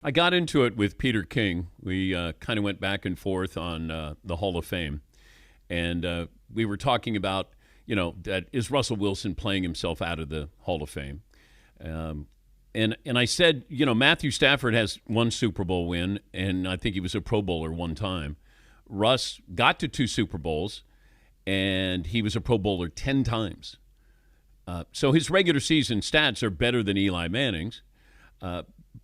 I got into it with Peter King. We kind of went back and forth on the Hall of Fame. And we were talking about, that is Russell Wilson playing himself out of the Hall of Fame? And I said, Matthew Stafford has one Super Bowl win, and I think he was a Pro Bowler one time. Russ got to two Super Bowls, and he was a Pro Bowler 10 times. So his regular season stats are better than Eli Manning's.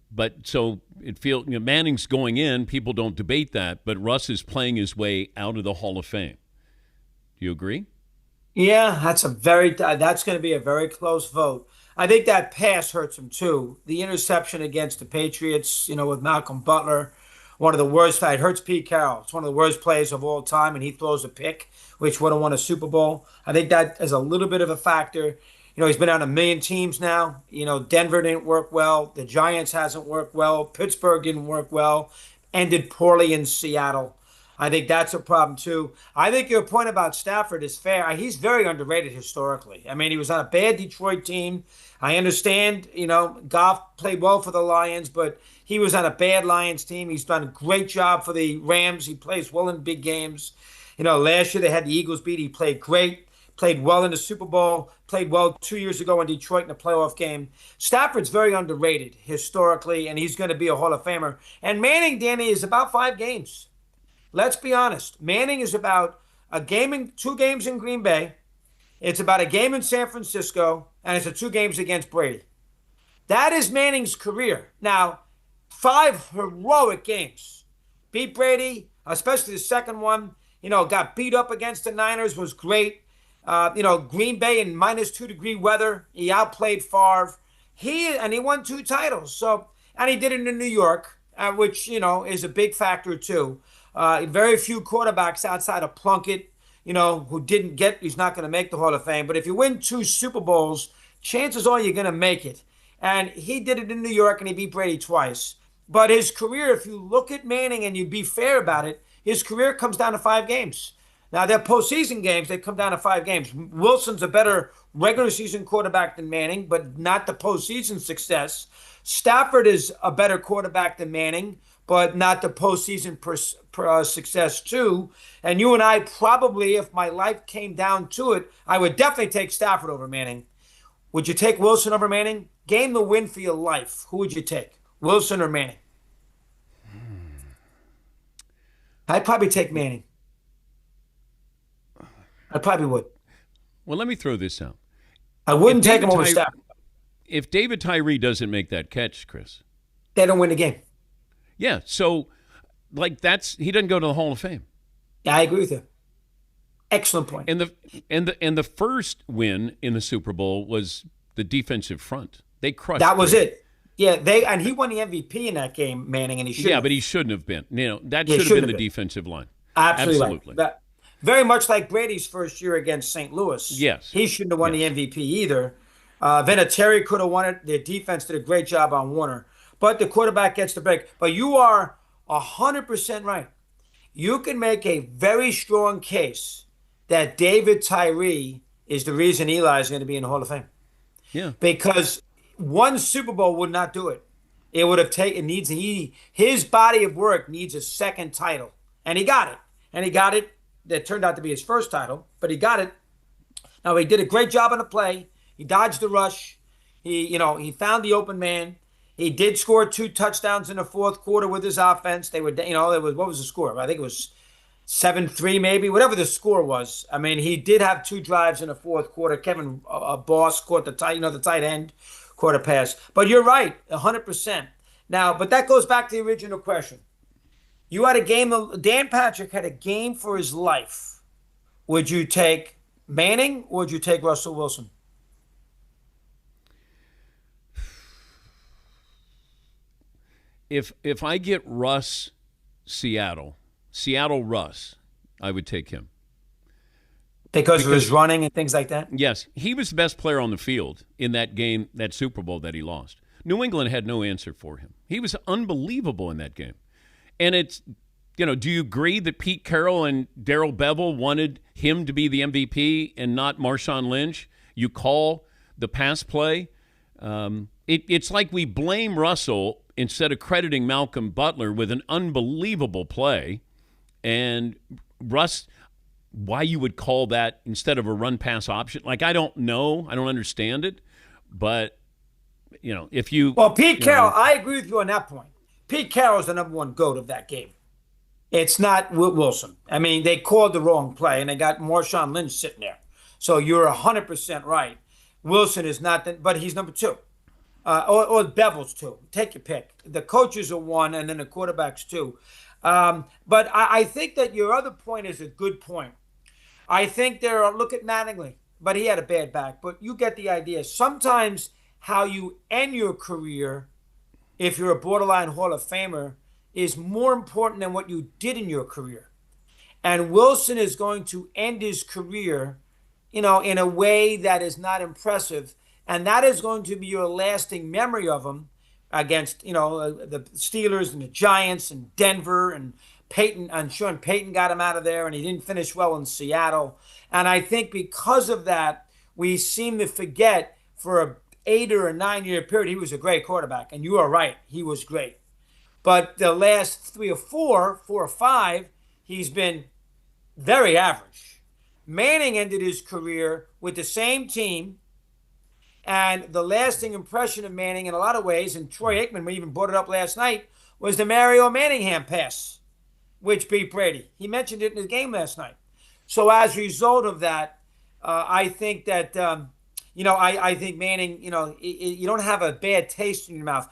But so it feels, Manning's going in, people don't debate that, but Russ is playing his way out of the Hall of Fame. Do you agree? Yeah, that's going to be a very close vote. I think that pass hurts him too. The interception against the Patriots, with Malcolm Butler, one of the worst. It hurts Pete Carroll. It's one of the worst plays of all time, and he throws a pick, which would have won a Super Bowl. I think that is a little bit of a factor. He's been on a million teams now. Denver didn't work well. The Giants hasn't worked well. Pittsburgh didn't work well. Ended poorly in Seattle. I think that's a problem too. I think your point about Stafford is fair. He's very underrated historically. I mean, he was on a bad Detroit team. I understand, Goff played well for the Lions, but he was on a bad Lions team. He's done a great job for the Rams. He plays well in big games. Last year they had the Eagles beat. He played great, played well in the Super Bowl, played well 2 years ago in Detroit in a playoff game. Stafford's very underrated historically, and he's going to be a Hall of Famer. And Manning, Danny, is about 5 games. Let's be honest. Manning is about a game in 2 games in Green Bay. It's about a game in San Francisco, and it's a 2 games against Brady. That is Manning's career. Now, 5 heroic games. Beat Brady, especially the second one. Got beat up against the Niners, was great. Green Bay in -2-degree weather. He outplayed Favre. He won 2 titles. And he did it in New York, which, is a big factor too. Very few quarterbacks outside of Plunkett, who he's not going to make the Hall of Fame. But if you win 2 Super Bowls, chances are you're going to make it. And he did it in New York, and he beat Brady twice. But his career, if you look at Manning and you be fair about it, his career comes down to 5 games. Now, they're postseason games. They come down to 5 games. Wilson's a better regular season quarterback than Manning, but not the postseason success. Stafford is a better quarterback than Manning, but not the postseason success too. And you and I probably, if my life came down to it, I would definitely take Stafford over Manning. Would you take Wilson over Manning? Game the win for your life. Who would you take, Wilson or Manning? I'd probably take Manning. I probably would. Well, let me throw this out. I wouldn't take him over Stafford. If David Tyree doesn't make that catch, Chris, they don't win the game. Yeah, so he doesn't go to the Hall of Fame. Yeah, I agree with you. Excellent point. And the first win in the Super Bowl was the defensive front. They crushed. That was it. Yeah, and he won the MVP in that game, Manning, and he should. Yeah, but he shouldn't have been. That should have been the defensive line. Absolutely. Right. Very much like Brady's first year against St. Louis. Yes. He shouldn't have won the MVP either. Vinatieri could have won it. The defense did a great job on Warner. But the quarterback gets the break. But you are 100% right. You can make a very strong case that David Tyree is the reason Eli is going to be in the Hall of Fame. Yeah. Because one Super Bowl would not do it. It would have taken, his body of work needs a second title. And he got it. That turned out to be his first title, but he got it. Now, he did a great job on the play. He dodged the rush. He found the open man. He did score 2 touchdowns in the fourth quarter with his offense. What was the score? I think it was 7-3 maybe, whatever the score was. I mean, he did have 2 drives in the fourth quarter. Kevin Boss caught the tight end, caught a pass. But you're right, 100%. Now, but that goes back to the original question. You had a game, Dan Patrick had a game for his life. Would you take Manning or would you take Russell Wilson? If I get Seattle Russ, I would take him. Because of his running and things like that? Yes. He was the best player on the field in that game, that Super Bowl that he lost. New England had no answer for him. He was unbelievable in that game. And it's, do you agree that Pete Carroll and Darrell Bevell wanted him to be the MVP and not Marshawn Lynch? You call the pass play. It's like we blame Russell instead of crediting Malcolm Butler with an unbelievable play, and Russ, why you would call that instead of a run pass option? Like, I don't know. I don't understand it. But, if you. Well, Pete Carroll, I agree with you on that point. Pete Carroll's the number one GOAT of that game. It's not Wilson. I mean, they called the wrong play, and they got Marshawn Lynch sitting there. So you're 100% right. Wilson is not, but he's number two. Or Bevel's two. Take your pick. The coaches are one, and then the quarterback's two. But I think that your other point is a good point. I think look at Mattingly, but he had a bad back. But you get the idea. Sometimes how you end your career, if you're a borderline Hall of Famer, is more important than what you did in your career. And Wilson is going to end his career, in a way that is not impressive. And that is going to be your lasting memory of him against, the Steelers and the Giants and Denver and Peyton. And Sean Payton got him out of there, and he didn't finish well in Seattle. And I think because of that, we seem to forget for a 8 or a 9 year period, he was a great quarterback. And you are right, he was great. But the last 3 or 4 or 5, he's been very average. Manning ended his career with the same team. And the lasting impression of Manning in a lot of ways, and Troy Aikman even brought it up last night, was the Mario Manningham pass, which beat Brady. He mentioned it in the game last night. So as a result of that, I think that, I think Manning, you don't have a bad taste in your mouth.